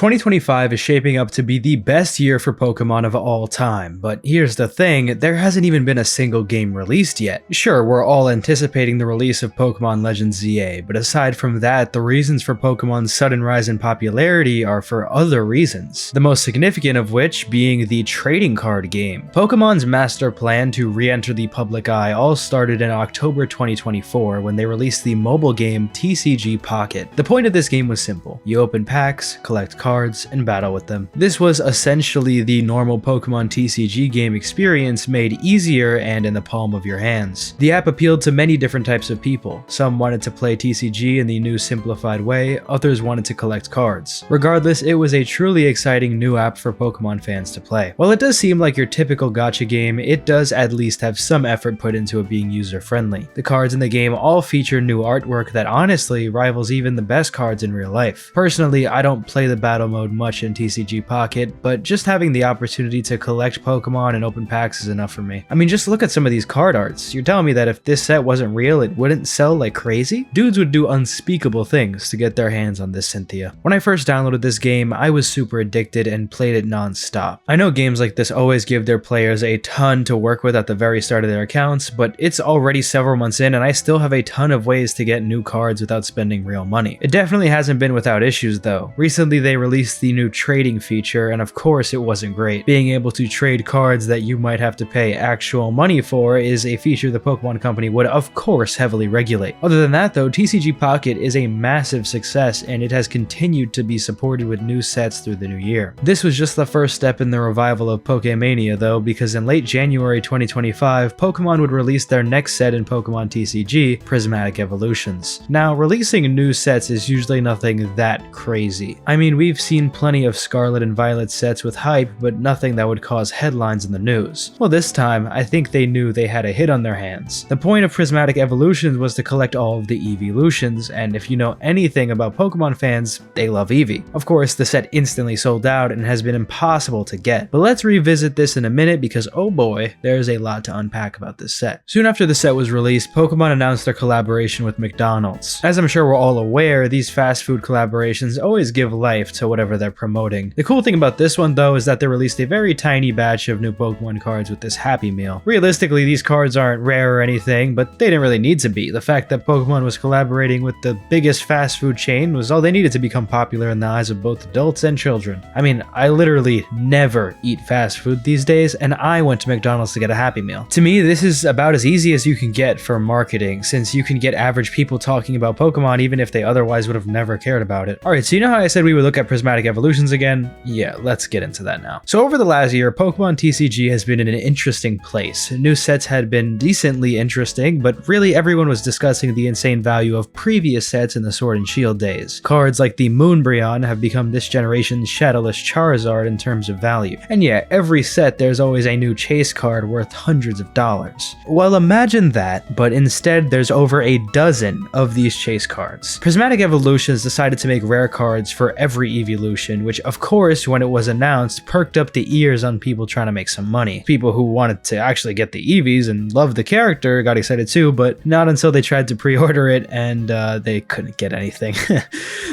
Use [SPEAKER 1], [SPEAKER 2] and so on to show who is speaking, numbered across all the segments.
[SPEAKER 1] 2025 is shaping up to be the best year for Pokemon of all time, but here's the thing, there hasn't even been a single game released yet. Sure, we're all anticipating the release of Pokemon Legends ZA, but aside from that, the reasons for Pokemon's sudden rise in popularity are for other reasons, the most significant of which being the trading card game. Pokemon's master plan to re-enter the public eye all started in October 2024 when they released the mobile game TCG Pocket. The point of this game was simple. You open packs, collect cards, and battle with them. This was essentially the normal Pokemon TCG game experience made easier and in the palm of your hands. The app appealed to many different types of people. Some wanted to play TCG in the new simplified way, others wanted to collect cards. Regardless, it was a truly exciting new app for Pokemon fans to play. While it does seem like your typical gacha game, it does at least have some effort put into it being user-friendly. The cards in the game all feature new artwork that honestly rivals even the best cards in real life. Personally, I don't play the battle mode much in TCG Pocket, but just having the opportunity to collect Pokemon and open packs is enough for me. I mean, just look at some of these card arts. You're telling me that if this set wasn't real, it wouldn't sell like crazy? Dudes would do unspeakable things to get their hands on this Cynthia. When I first downloaded this game, I was super addicted and played it non-stop. I know games like this always give their players a ton to work with at the very start of their accounts, but it's already several months in and I still have a ton of ways to get new cards without spending real money. It definitely hasn't been without issues though. Recently they released the new trading feature and of course it wasn't great. Being able to trade cards that you might have to pay actual money for is a feature the Pokemon Company would of course heavily regulate. Other than that though, TCG Pocket is a massive success and it has continued to be supported with new sets through the new year. This was just the first step in the revival of Pokemania though, because in late January 2025, Pokemon would release their next set in Pokemon TCG, Prismatic Evolutions. Now, releasing new sets is usually nothing that crazy. I mean, we've seen plenty of Scarlet and Violet sets with hype, but nothing that would cause headlines in the news. Well, this time, I think they knew they had a hit on their hands. The point of Prismatic Evolutions was to collect all of the Eeveelutions, and if you know anything about Pokemon fans, they love Eevee. Of course, the set instantly sold out and has been impossible to get, but let's revisit this in a minute because oh boy, there's a lot to unpack about this set. Soon after the set was released, Pokemon announced their collaboration with McDonald's. As I'm sure we're all aware, these fast food collaborations always give life to whatever they're promoting. The cool thing about this one though is that they released a very tiny batch of new Pokemon cards with this Happy Meal. Realistically, these cards aren't rare or anything, but they didn't really need to be. The fact that Pokemon was collaborating with the biggest fast food chain was all they needed to become popular in the eyes of both adults and children. I mean, I literally never eat fast food these days, and I went to McDonald's to get a Happy Meal. To me, this is about as easy as you can get for marketing, since you can get average people talking about Pokemon even if they otherwise would have never cared about it. Alright, so you know how I said we would look at Prismatic Evolutions again? Yeah, let's get into that now. So over the last year, Pokemon TCG has been in an interesting place. New sets had been decently interesting, but really everyone was discussing the insane value of previous sets in the Sword and Shield days. Cards like the Moonbreon have become this generation's Shadowless Charizard in terms of value. And yeah, every set there's always a new chase card worth hundreds of dollars. Well, imagine that, but instead there's over a dozen of these chase cards. Prismatic Evolutions decided to make rare cards for every Eeveelution, which of course, when it was announced, perked up the ears on people trying to make some money. People who wanted to actually get the Eevees and loved the character got excited too, but not until they tried to pre-order it and they couldn't get anything.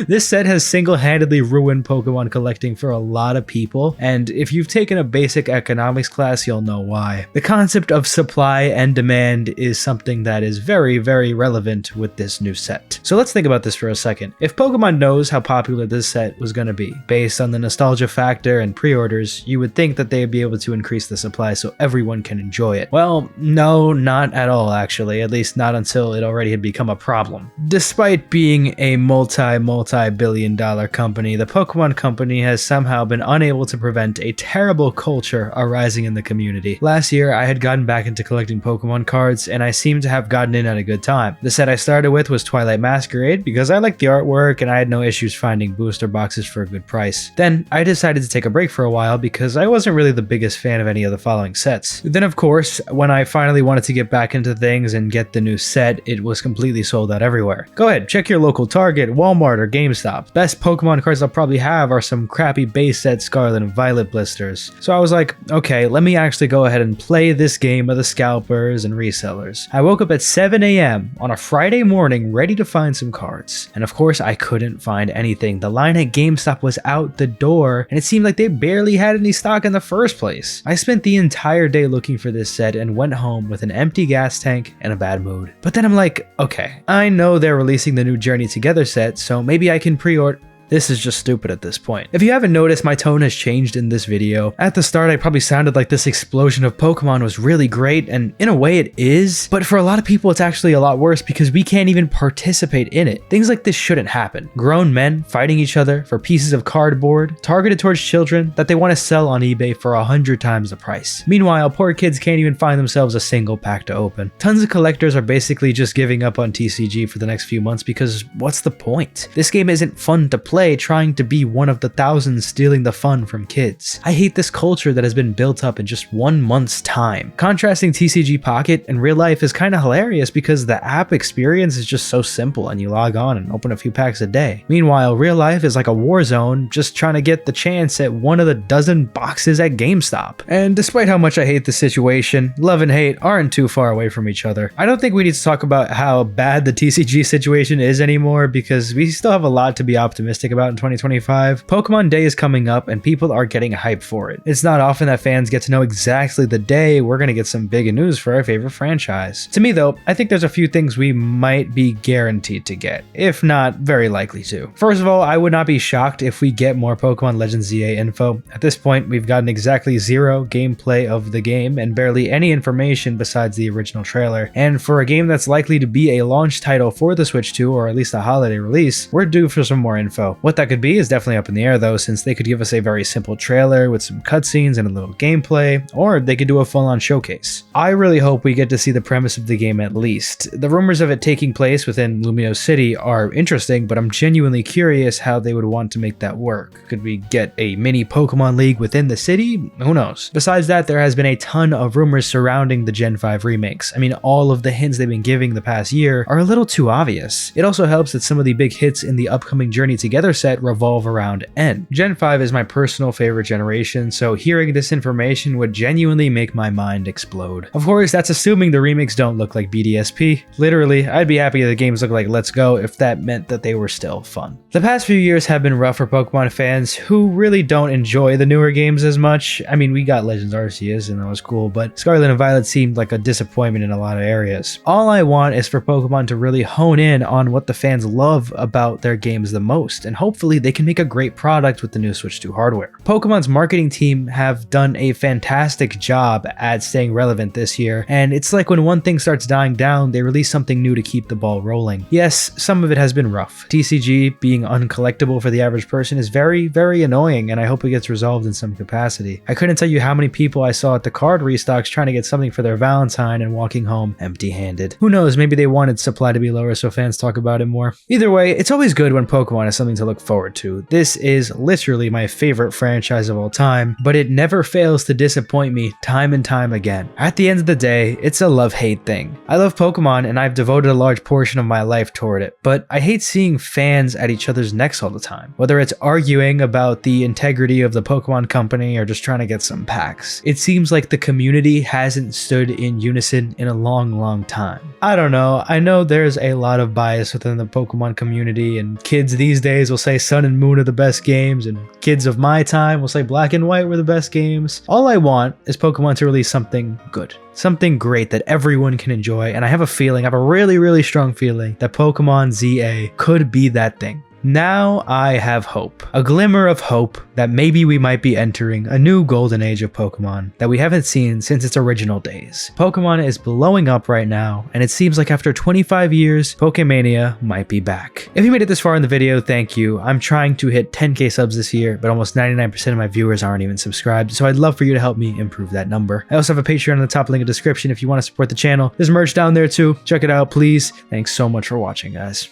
[SPEAKER 1] This set has single-handedly ruined Pokemon collecting for a lot of people, and if you've taken a basic economics class, you'll know why. The concept of supply and demand is something that is very, very relevant with this new set. So let's think about this for a second. If Pokemon knows how popular this set was going to be, based on the nostalgia factor and pre-orders, you would think that they would be able to increase the supply so everyone can enjoy it. Well, no, not at all actually, at least not until it already had become a problem. Despite being a multi-billion dollar company, the Pokemon Company has somehow been unable to prevent a terrible culture arising in the community. Last year, I had gotten back into collecting Pokemon cards, and I seemed to have gotten in at a good time. The set I started with was Twilight Masquerade because I liked the artwork and I had no issues finding booster boxes for a good price. Then, I decided to take a break for a while because I wasn't really the biggest fan of any of the following sets. Then of course, when I finally wanted to get back into things and get the new set, it was completely sold out everywhere. Go ahead, check your local Target, Walmart, or GameStop. Best Pokemon cards I'll probably have are some crappy base set Scarlet and Violet blisters. So I was like, okay, let me actually go ahead and play this game of the scalpers and resellers. I woke up at 7 AM on a Friday morning ready to find some cards. And of course, I couldn't find anything. The line at GameStop GameStop was out the door, and it seemed like they barely had any stock in the first place. I spent the entire day looking for this set and went home with an empty gas tank and a bad mood. But then I'm like, okay, I know they're releasing the new Journey Together set, so maybe I can pre-order. This is just stupid at this point. If you haven't noticed, my tone has changed in this video. At the start, I probably sounded like this explosion of Pokemon was really great, and in a way it is, but for a lot of people it's actually a lot worse because we can't even participate in it. Things like this shouldn't happen. Grown men fighting each other for pieces of cardboard targeted towards children that they want to sell on eBay for 100 times the price. Meanwhile, poor kids can't even find themselves a single pack to open. Tons of collectors are basically just giving up on TCG for the next few months because what's the point? This game isn't fun to play, trying to be one of the thousands stealing the fun from kids. I hate this culture that has been built up in just 1 month's time. Contrasting TCG Pocket and real life is kind of hilarious because the app experience is just so simple and you log on and open a few packs a day. Meanwhile, real life is like a war zone just trying to get the chance at one of the dozen boxes at GameStop. And despite how much I hate the situation, love and hate aren't too far away from each other. I don't think we need to talk about how bad the TCG situation is anymore because we still have a lot to be optimistic about in 2025. Pokemon Day is coming up and people are getting hyped for it. It's not often that fans get to know exactly the day we're going to get some big news for our favorite franchise. To me though, I think there's a few things we might be guaranteed to get, if not very likely to. First of all, I would not be shocked if we get more Pokemon Legends ZA info. At this point, we've gotten exactly zero gameplay of the game and barely any information besides the original trailer. And for a game that's likely to be a launch title for the Switch 2 or at least a holiday release, we're due for some more info. What that could be is definitely up in the air though, since they could give us a very simple trailer with some cutscenes and a little gameplay, or they could do a full-on showcase. I really hope we get to see the premise of the game at least. The rumors of it taking place within Lumiose City are interesting, but I'm genuinely curious how they would want to make that work. Could we get a mini Pokemon League within the city? Who knows? Besides that, there has been a ton of rumors surrounding the Gen 5 remakes. I mean, all of the hints they've been giving the past year are a little too obvious. It also helps that some of the big hits in the upcoming Journey Together set revolve around N. Gen 5 is my personal favorite generation, so hearing this information would genuinely make my mind explode. Of course, that's assuming the remakes don't look like BDSP. Literally, I'd be happy if the games look like Let's Go if that meant that they were still fun. The past few years have been rough for Pokemon fans who really don't enjoy the newer games as much. I mean, we got Legends Arceus and that was cool, but Scarlet and Violet seemed like a disappointment in a lot of areas. All I want is for Pokemon to really hone in on what the fans love about their games the most, and hopefully they can make a great product with the new Switch 2 hardware. Pokemon's marketing team have done a fantastic job at staying relevant this year, and it's like when one thing starts dying down, they release something new to keep the ball rolling. Yes, some of it has been rough. TCG being uncollectible for the average person is very, very annoying, and I hope it gets resolved in some capacity. I couldn't tell you how many people I saw at the card restocks trying to get something for their Valentine and walking home empty-handed. Who knows, maybe they wanted supply to be lower so fans talk about it more. Either way, it's always good when Pokemon is something to look forward to. This is literally my favorite franchise of all time, but it never fails to disappoint me time and time again. At the end of the day, it's a love-hate thing. I love Pokemon and I've devoted a large portion of my life toward it, but I hate seeing fans at each other's necks all the time. Whether it's arguing about the integrity of the Pokemon company or just trying to get some packs. It seems like the community hasn't stood in unison in a long, long time. I don't know, I know there's a lot of bias within the Pokemon community, and kids these days will say Sun and Moon are the best games, and kids of my time will say Black and White were the best games. All I want is Pokemon to release something good. Something great that everyone can enjoy, and I have a feeling, I have a really, really strong feeling that Pokemon ZA could be that thing. Now I have hope. A glimmer of hope that maybe we might be entering a new golden age of Pokemon that we haven't seen since its original days. Pokemon is blowing up right now, and it seems like after 25 years, Pokemania might be back. If you made it this far in the video, thank you. I'm trying to hit 10k subs this year, but almost 99% of my viewers aren't even subscribed, so I'd love for you to help me improve that number. I also have a Patreon in the top link in the description if you want to support the channel. There's merch down there too. Check it out, please. Thanks so much for watching, guys.